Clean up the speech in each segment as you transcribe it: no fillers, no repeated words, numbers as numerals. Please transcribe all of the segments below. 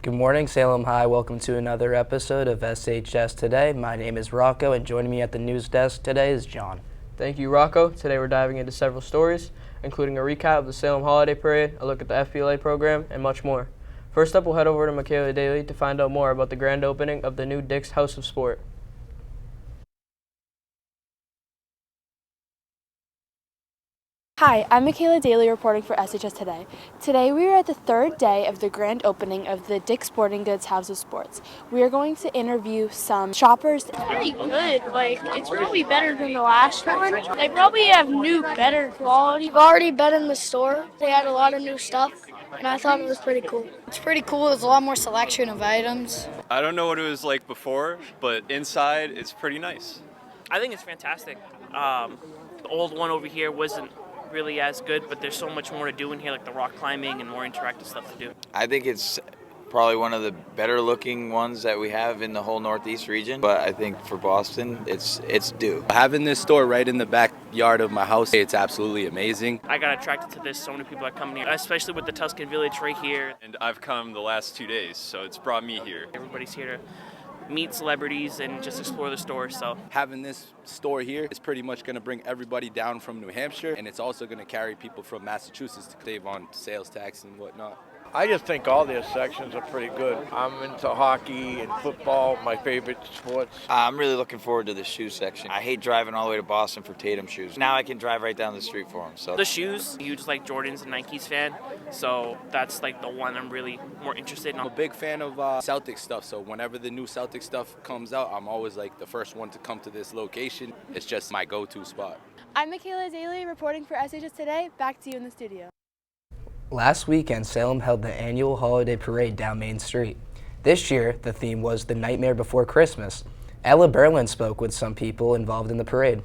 Good morning, Salem High. Welcome to another episode of SHS Today. My name is Rocco, and joining me at the news desk today is John. Thank you, Rocco. Today we're diving into several stories, including a recap of the Salem Holiday Parade, a look at the FBLA program, and much more. First up, we'll head over to Michaela Daly to find out more about the grand opening of the new Dick's House of Sport. Hi, I'm Michaela Daly reporting for SHS Today. Today we are at the third day of the grand opening of the Dick's Sporting Goods House of Sports. We are going to interview some shoppers. It's pretty good. It's probably better than the last one. They probably have new, better quality. I've already been in the store. They had a lot of new stuff, and I thought it was pretty cool. It's pretty cool. There's a lot more selection of items. I don't know what it was like before, but inside it's pretty nice. I think it's fantastic. The old one over here wasn't really as good, but there's so much more to do in here, like the rock climbing and more interactive stuff to do. I think it's probably one of the better looking ones that we have in the whole Northeast region, but I think for Boston, it's due. Having this store right in the backyard of my house, it's absolutely amazing. I got attracted to this. So many people are coming here, especially with the Tuscan Village right here. And I've come the last 2 days, so it's brought me here. Everybody's here to meet celebrities and just explore the store. So Having this store here is pretty much going to bring everybody down from New Hampshire, and it's also going to carry people from Massachusetts to save on sales tax and whatnot. I just think all their sections are pretty good. I'm into hockey and football, my favorite sports. I'm really looking forward to the shoe section. I hate driving all the way to Boston for Tatum shoes. Now I can drive right down the street for them. So the shoes, huge like Jordans and Nikes fan. So that's like the one I'm really more interested in. I'm a big fan of Celtic stuff, so whenever the new Celtic stuff comes out, I'm always like the first one to come to this location. It's just my go-to spot. I'm Michaela Daly reporting for SHS Today. Back to you in the studio. Last weekend, Salem held the annual holiday parade down Main Street. This year, the theme was The Nightmare Before Christmas. Ella Berlin spoke with some people involved in the parade.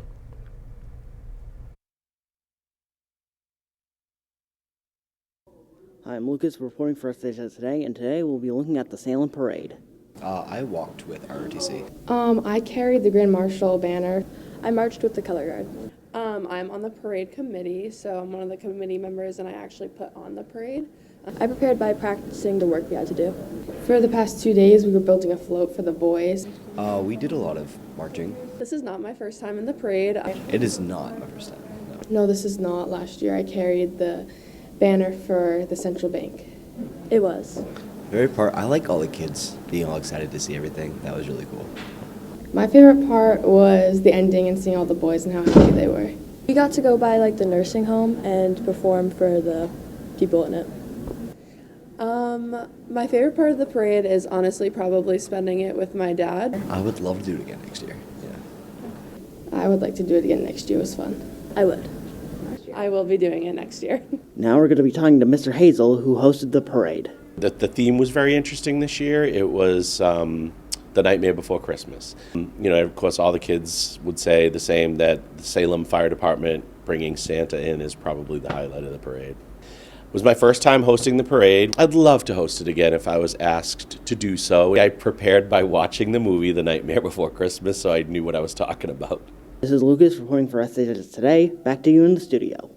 Hi, I'm Lucas reporting for SHS Today, and today we'll be looking at the Salem Parade. I walked with ROTC. I carried the Grand Marshal banner. I marched with the color guard. I'm on the parade committee, so I'm one of the committee members, and I actually put on the parade. I prepared by practicing the work we had to do. For the past 2 days, we were building a float for the boys. We did a lot of marching. This is not my first time in the parade. It is not my first time. No, this is not. Last year, I carried the banner for the central bank. It was. I like all the kids being all excited to see everything. That was really cool. My favorite part was the ending and seeing all the boys and how happy they were. We got to go by the nursing home and perform for the people in it. My favorite part of the parade is honestly probably spending it with my dad. I would love to do it again next year. Yeah. I would like to do it again next year. It was fun. I would. I will be doing it next year. Now we're going to be talking to Mr. Hazel, who hosted the parade. The theme was very interesting this year. It was The Nightmare Before Christmas. Of course, all the kids would say the same, that the Salem Fire Department bringing Santa in is probably the highlight of the parade. It was my first time hosting the parade. I'd love to host it again if I was asked to do so. I prepared by watching the movie The Nightmare Before Christmas, so I knew what I was talking about. This is Lucas reporting for SHS Today. Back to you in the studio.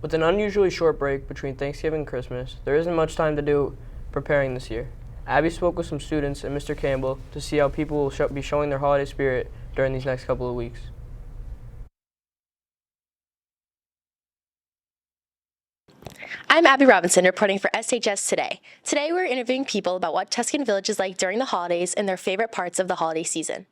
With an unusually short break between Thanksgiving and Christmas, there isn't much time to do preparing this year. Abby spoke with some students and Mr. Campbell to see how people will be showing their holiday spirit during these next couple of weeks. I'm Abby Robinson reporting for SHS Today. Today we're interviewing people about what Tuscan Village is like during the holidays and their favorite parts of the holiday season.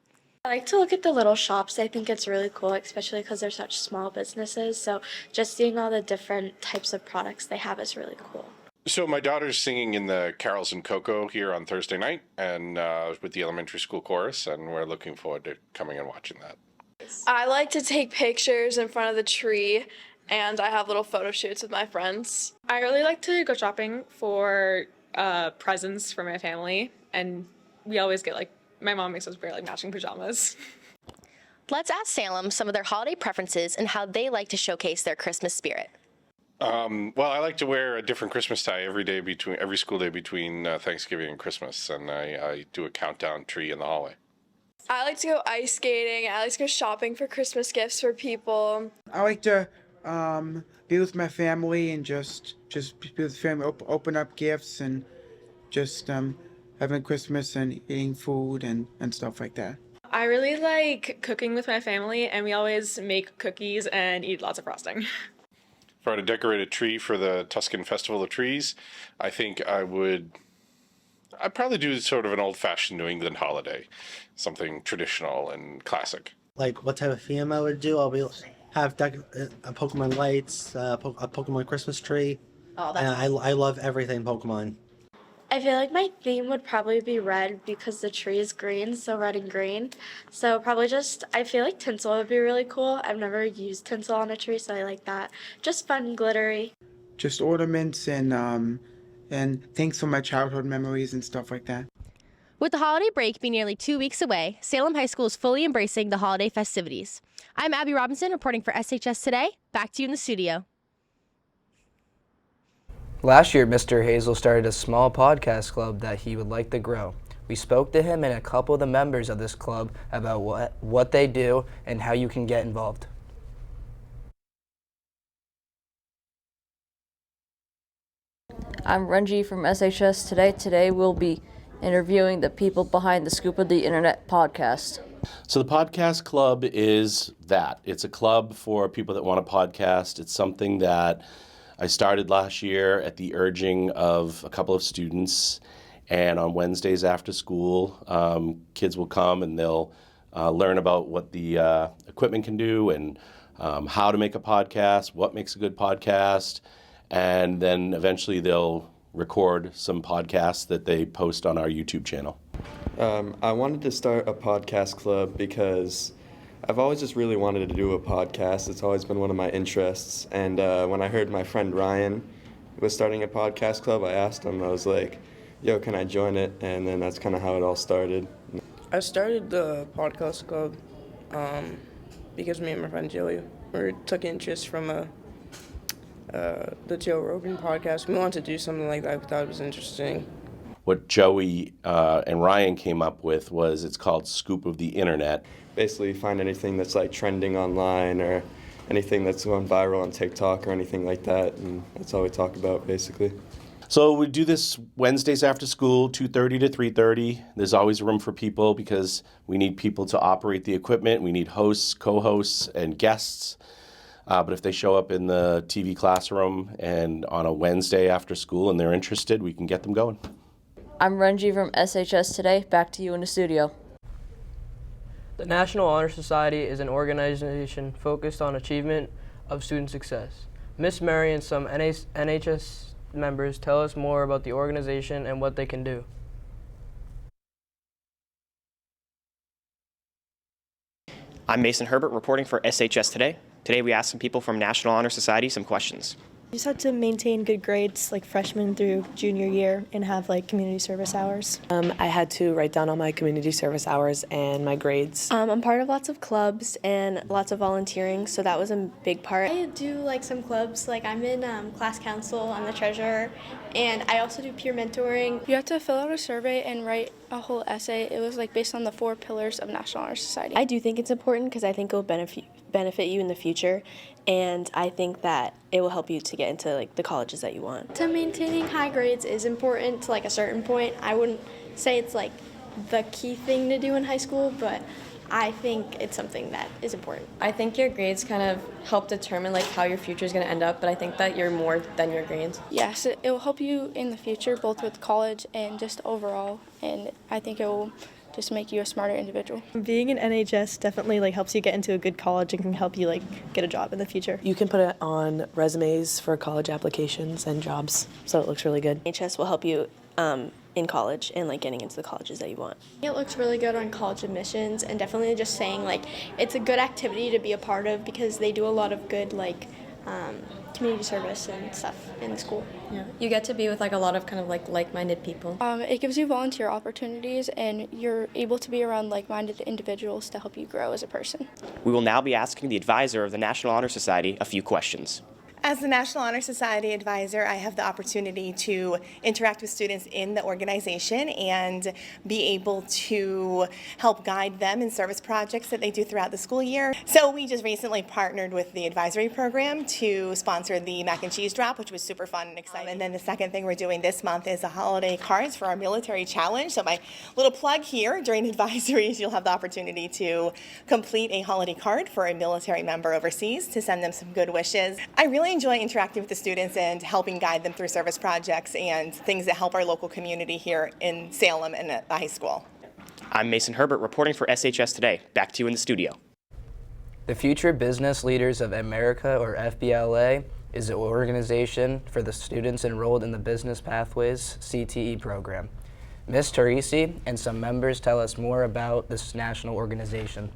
I like to look at the little shops. I think it's really cool, especially because they're such small businesses. So just seeing all the different types of products they have is really cool. So my daughter's singing in the Carols and Cocoa here on Thursday night and with the elementary school chorus, and we're looking forward to coming and watching that. I like to take pictures in front of the tree, and I have little photo shoots with my friends. I really like to go shopping for presents for my family, and we always get my mom makes us wear matching pajamas. Let's ask Salem some of their holiday preferences and how they like to showcase their Christmas spirit. Well, I like to wear a different Christmas tie every school day between Thanksgiving and Christmas, and I do a countdown tree in the hallway. I like to go ice skating. I like to go shopping for Christmas gifts for people. I like to be with my family and just be with family, open up gifts and just having Christmas and eating food and stuff like that. I really like cooking with my family, and we always make cookies and eat lots of frosting. If I were to decorate a tree for the Tuscan Festival of Trees, I think I'd probably do sort of an old-fashioned New England holiday, something traditional and classic. Like what type of theme I would do? Have Pokemon lights, a Pokemon Christmas tree. Oh, And I love everything Pokemon. I feel like my theme would probably be red because the tree is green, so red and green. So probably I feel like tinsel would be really cool. I've never used tinsel on a tree, so I like that. Just fun, glittery. Just ornaments and things from my childhood memories and stuff like that. With the holiday break being nearly 2 weeks away, Salem High School is fully embracing the holiday festivities. I'm Abby Robinson reporting for SHS Today. Back to you in the studio. Last year, Mr. Hazel started a small podcast club that he would like to grow. We spoke to him and a couple of the members of this club about what they do and how you can get involved. I'm Renji from SHS Today. Today we'll be interviewing the people behind the Scoop of the Internet podcast. So the podcast club is that. It's a club for people that want a podcast. It's something that I started last year at the urging of a couple of students. And on Wednesdays after school, kids will come and they'll learn about what the equipment can do and how to make a podcast, what makes a good podcast. And then eventually they'll record some podcasts that they post on our YouTube channel. I wanted to start a podcast club because I've always just really wanted to do a podcast. It's always been one of my interests. And when I heard my friend Ryan was starting a podcast club, I asked him, I was like, yo, can I join it? And then that's kind of how it all started. I started the podcast club because me and my friend Joey took interest from the Joe Rogan podcast. We wanted to do something like that. We thought it was interesting. What Joey and Ryan came up with was, it's called Scoop of the Internet. Basically find anything that's like trending online or anything that's going viral on TikTok or anything like that, and that's all we talk about basically. So we do this Wednesdays after school, 2:30 to 3:30. There's always room for people because we need people to operate the equipment. We need hosts, co-hosts, and guests. But if they show up in the TV classroom and on a Wednesday after school and they're interested, we can get them going. I'm Renji from SHS Today. Back to you in the studio. The National Honor Society is an organization focused on achievement of student success. Miss Mary and some NHS members tell us more about the organization and what they can do. I'm Mason Herbert reporting for SHS Today. Today we asked some people from National Honor Society some questions. You just have to maintain good grades like freshman through junior year and have like community service hours. I had to write down all my community service hours and my grades. I'm part of lots of clubs and lots of volunteering, so that was a big part. I do like some clubs, like I'm in class council, I'm the treasurer, and I also do peer mentoring. You have to fill out a survey and write a whole essay. It was like based on the 4 pillars of National Honor Society. I do think it's important because I think it will benefit you in the future, and I think that it will help you to get into like the colleges that you want. To maintaining high grades is important to like a certain point. I wouldn't say it's like the key thing to do in high school, but I think it's something that is important. I think your grades kind of help determine like how your future is going to end up, but I think that you're more than your grades. Yes, it will help you in the future, both with college and just overall, and I think it will just make you a smarter individual. Being an NHS definitely like helps you get into a good college and can help you like get a job in the future. You can put it on resumes for college applications and jobs, so it looks really good. NHS will help you in college and like getting into the colleges that you want. It looks really good on college admissions, and definitely just saying like it's a good activity to be a part of because they do a lot of good like community service and stuff in school. Yeah, you get to be with like a lot of kind of like-minded people. It gives you volunteer opportunities, and you're able to be around like-minded individuals to help you grow as a person. We will now be asking the advisor of the National Honor Society a few questions. As the National Honor Society advisor, I have the opportunity to interact with students in the organization and be able to help guide them in service projects that they do throughout the school year. So we just recently partnered with the advisory program to sponsor the mac and cheese drop, which was super fun and exciting. And then the second thing we're doing this month is the holiday cards for our military challenge. So my little plug here, during advisories, you'll have the opportunity to complete a holiday card for a military member overseas to send them some good wishes. I really enjoy interacting with the students and helping guide them through service projects and things that help our local community here in Salem and at the high school. I'm Mason Herbert reporting for SHS Today. Back to you in the studio. The Future Business Leaders of America, or FBLA, is an organization for the students enrolled in the Business Pathways CTE program. Ms. Teresi and some members tell us more about this national organization.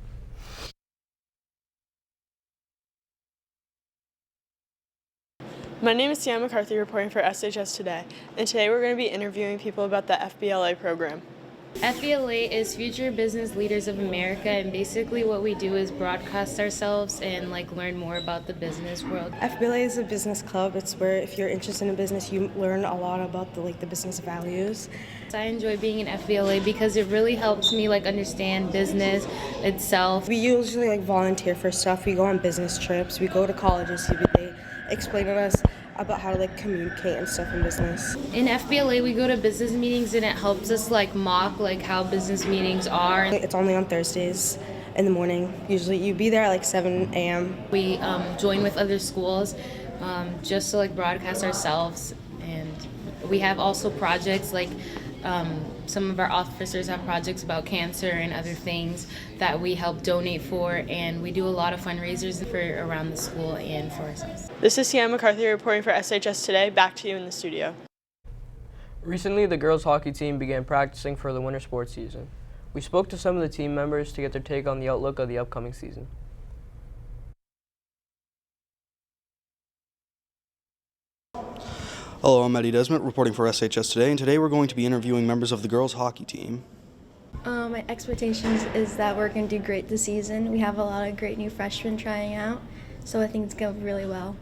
My name is Sam McCarthy reporting for SHS Today, and today we're going to be interviewing people about the FBLA program. FBLA is Future Business Leaders of America, and basically what we do is broadcast ourselves and learn more about the business world. FBLA is a business club. It's where if you're interested in business, you learn a lot about the business values. I enjoy being in FBLA because it really helps me understand business itself. We usually volunteer for stuff. We go on business trips. We go to colleges. They explain to us about how to communicate and stuff in business. In FBLA, we go to business meetings and it helps us mock how business meetings are. It's only on Thursdays in the morning. Usually you be there at 7 a.m. We join with other schools just to broadcast ourselves, and we have also projects some of our officers have projects about cancer and other things that we help donate for, and we do a lot of fundraisers for around the school and for ourselves. This is Sam McCarthy reporting for SHS Today. Back to you in the studio. Recently, the girls hockey team began practicing for the winter sports season. We spoke to some of the team members to get their take on the outlook of the upcoming season. Hello, I'm Eddie Desmond reporting for SHS Today, and today we're going to be interviewing members of the girls hockey team. My expectations is that we're going to do great this season. We have a lot of great new freshmen trying out, so I think it's going really well.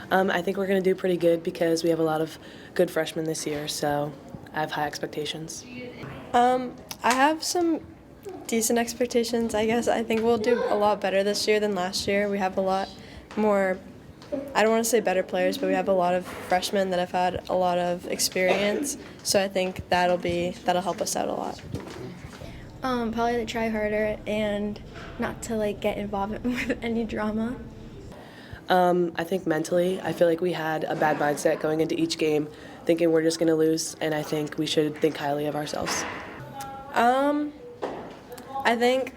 I think we're going to do pretty good because we have a lot of good freshmen this year, so I have high expectations. I have some decent expectations, I guess. I think we'll do a lot better this year than last year. We have a lot more, I don't want to say better players, but we have a lot of freshmen that have had a lot of experience, so I think that'll help us out a lot. Probably to try harder and not to get involved with any drama. I think mentally, I feel like we had a bad mindset going into each game, thinking we're just going to lose, and I think we should think highly of ourselves. I think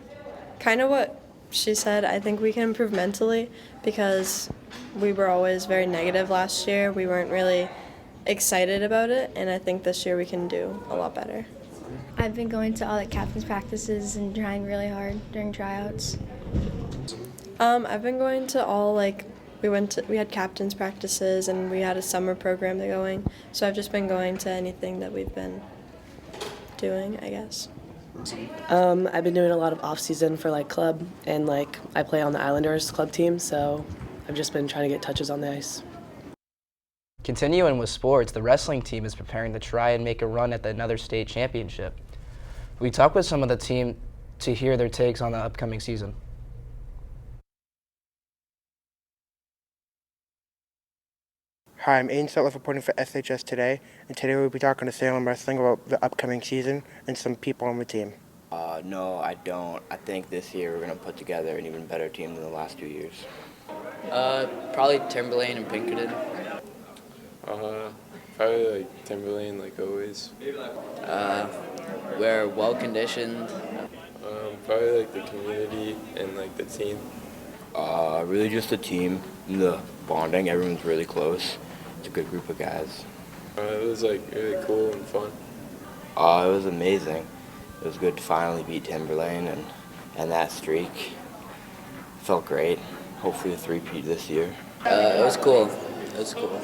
kind of what she said, I think we can improve mentally because we were always very negative last year. We weren't really excited about it, and I think this year we can do a lot better. I've been going to all the captain's practices and trying really hard during tryouts. I've been going to all we had captain's practices and we had a summer program going, so I've just been going to anything that we've been doing, I guess. I've been doing a lot of off-season for club, and I play on the Islanders club team, so I've just been trying to get touches on the ice. Continuing with sports, the wrestling team is preparing to try and make a run at another state championship. We talked with some of the team to hear their takes on the upcoming season. Hi, I'm Aiden Sutliff reporting for SHS Today, and today we'll be talking to Salem Wrestling about the upcoming season and some people on the team. No, I don't. I think this year we're going to put together an even better team than the last 2 years. Probably Timberlane and Pinkerton. Probably Timberlane, like always. We're well conditioned. Probably the community and the team. Really just the team, the bonding. Everyone's really close. It's a good group of guys. It was really cool and fun. It was amazing. It was good to finally beat Timberlane and that streak. Felt great. Hopefully a three-peat this year. It was cool. It was cool.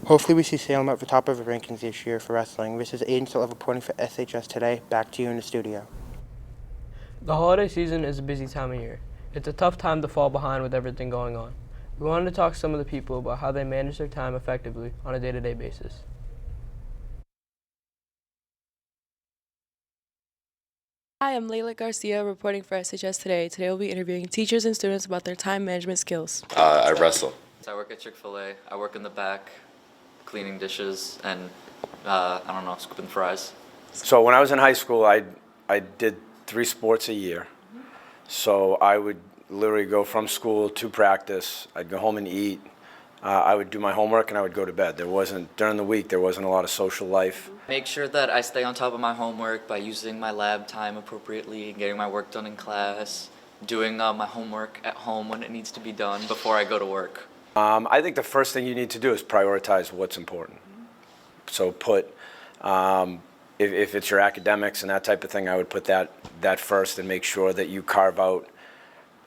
Hopefully we see Salem at the top of the rankings this year for wrestling. This is Aiden Sutliff reporting for SHS Today. Back to you in the studio. The holiday season is a busy time of year. It's a tough time to fall behind with everything going on. We wanted to talk to some of the people about how they manage their time effectively on a day-to-day basis. Hi, I'm Layla Garcia reporting for SHS Today. Today we'll be interviewing teachers and students about their time management skills. I wrestle. I work at Chick-fil-A. I work in the back, cleaning dishes and, I don't know, scooping fries. So when I was in high school, I did 3 sports a year. So I would literally go from school to practice. I'd go home and eat. I would do my homework and I would go to bed. During the week, there wasn't a lot of social life. Make sure that I stay on top of my homework by using my lab time appropriately, getting my work done in class, doing my homework at home when it needs to be done before I go to work. I think the first thing you need to do is prioritize what's important. So if it's your academics and that type of thing, I would put that first and make sure that you carve out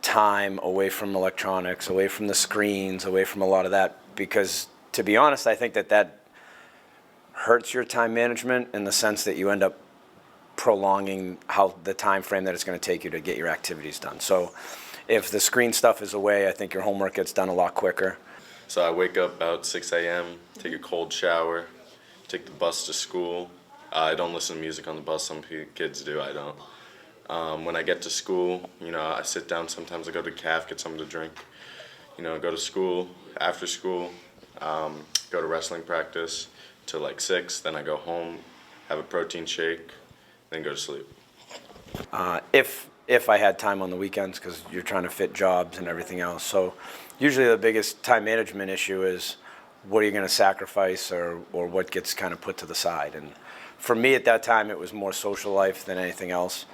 time away from electronics, away from the screens, away from a lot of that, because to be honest, I think that hurts your time management in the sense that you end up prolonging the time frame that it's going to take you to get your activities done. So if the screen stuff is away, I think your homework gets done a lot quicker. So I wake up about 6 a.m., take a cold shower, take the bus to school. I don't listen to music on the bus. Some kids do, I don't. When I get to school, I sit down. Sometimes I go to CAF, get something to drink. Go to school. After school, go to wrestling practice till like 6. Then I go home, have a protein shake, then go to sleep. If I had time on the weekends, because you're trying to fit jobs and everything else. So usually the biggest time management issue is what are you going to sacrifice or what gets kind of put to the side. And for me at that time, it was more social life than anything else.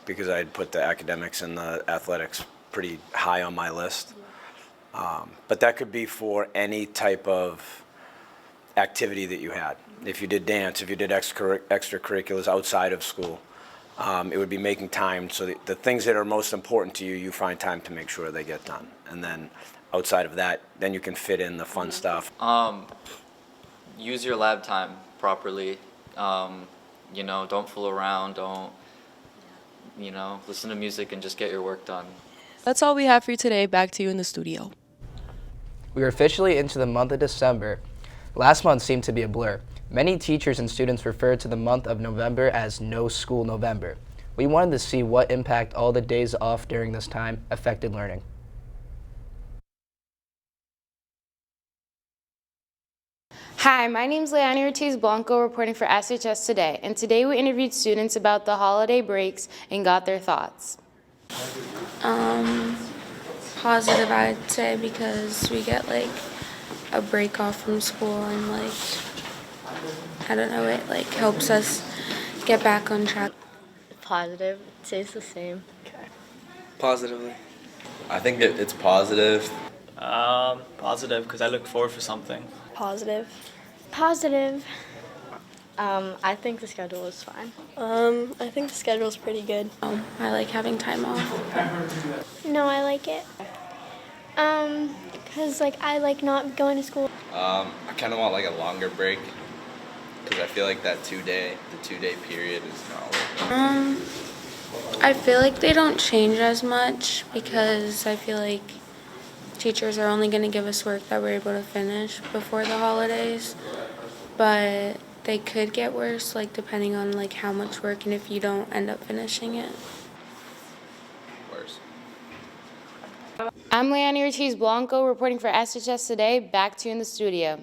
Because I had put the academics and the athletics pretty high on my list. But that could be for any type of activity that you had. If you did dance, if you did extracurriculars outside of school, it would be making time so that the things that are most important to you, you find time to make sure they get done. And then outside of that, then you can fit in the fun stuff. Use your lab time properly. Don't fool around, don't listen to music and just get your work done. That's all we have for you today. Back to you in the studio. We are officially into the month of December. Last month seemed to be a blur. Many teachers and students refer to the month of November as No School November. We wanted to see what impact all the days off during this time affected learning. Hi, my name is Leanne Ortiz Blanco reporting for SHS Today, and today we interviewed students about the holiday breaks and got their thoughts. Positive, I'd say, because we get like a break off from school and I don't know, it helps us get back on track. Positive, it stays the same. Positively. I think it's positive. Positive, because I look forward for something. Positive. Positive. I think the schedule is fine. I think the schedule's pretty good. I like having time off. No, I like it. Because I like not going to school. I kind of want a longer break because I feel like the 2-day period is not I feel like they don't change as much because I feel like teachers are only going to give us work that we're able to finish before the holidays, but they could get worse, depending on how much work and if you don't end up finishing it. worse. I'm Leanne Ortiz Blanco reporting for SHS Today. Back to you in the studio.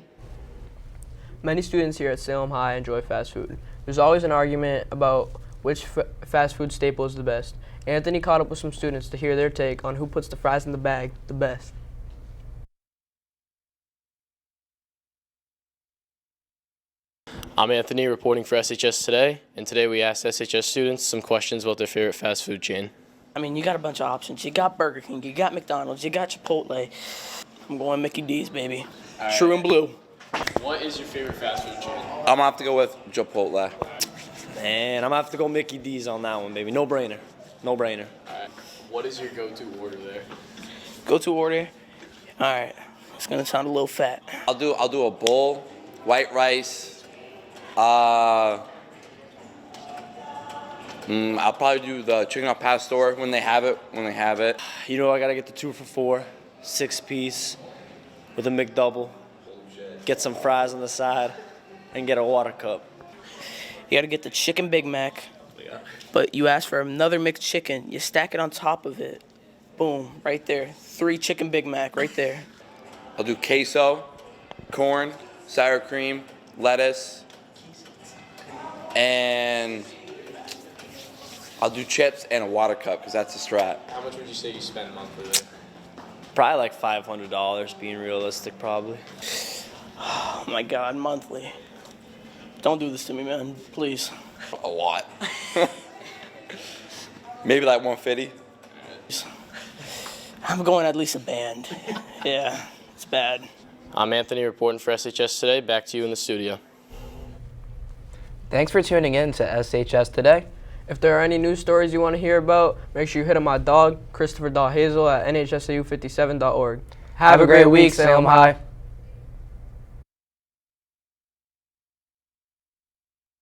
Many students here at Salem High enjoy fast food. There's always an argument about which fast food staple is the best. Anthony caught up with some students to hear their take on who puts the fries in the bag the best. I'm Anthony reporting for SHS Today, and today we asked SHS students some questions about their favorite fast food chain. I mean, you got a bunch of options. You got Burger King, you got McDonald's, you got Chipotle. I'm going Mickey D's, baby. Right. True and blue. What is your favorite fast food chain? I'm gonna have to go with Chipotle. Man, I'm gonna have to go Mickey D's on that one, baby. No brainer. No brainer. All right. What is your go-to order there? Go-to order? All right. It's gonna sound a little fat. I'll do a bowl, white rice. I'll probably do the chicken al pastor when they have it. You know, I gotta get the 2 for $4. 6-piece with a McDouble, get some fries on the side, and get a water cup. You gotta get the chicken Big Mac, but you ask for another McChicken. You stack it on top of it. Boom, right there. 3 chicken Big Mac right there. I'll do queso, corn, sour cream, lettuce, and I'll do chips and a water cup because that's the strat. How much would you say you spend monthly there? Probably like $500, being realistic, probably. Oh my God, monthly. Don't do this to me, man, please. A lot. Maybe like 150. I'm going at least a band. Yeah, it's bad. I'm Anthony reporting for SHS Today. Back to you in the studio. Thanks for tuning in to SHS Today. If there are any news stories you want to hear about, make sure you hit up my dog, Christopher Hazel at nhsau57.org. Have a great week, Salem High.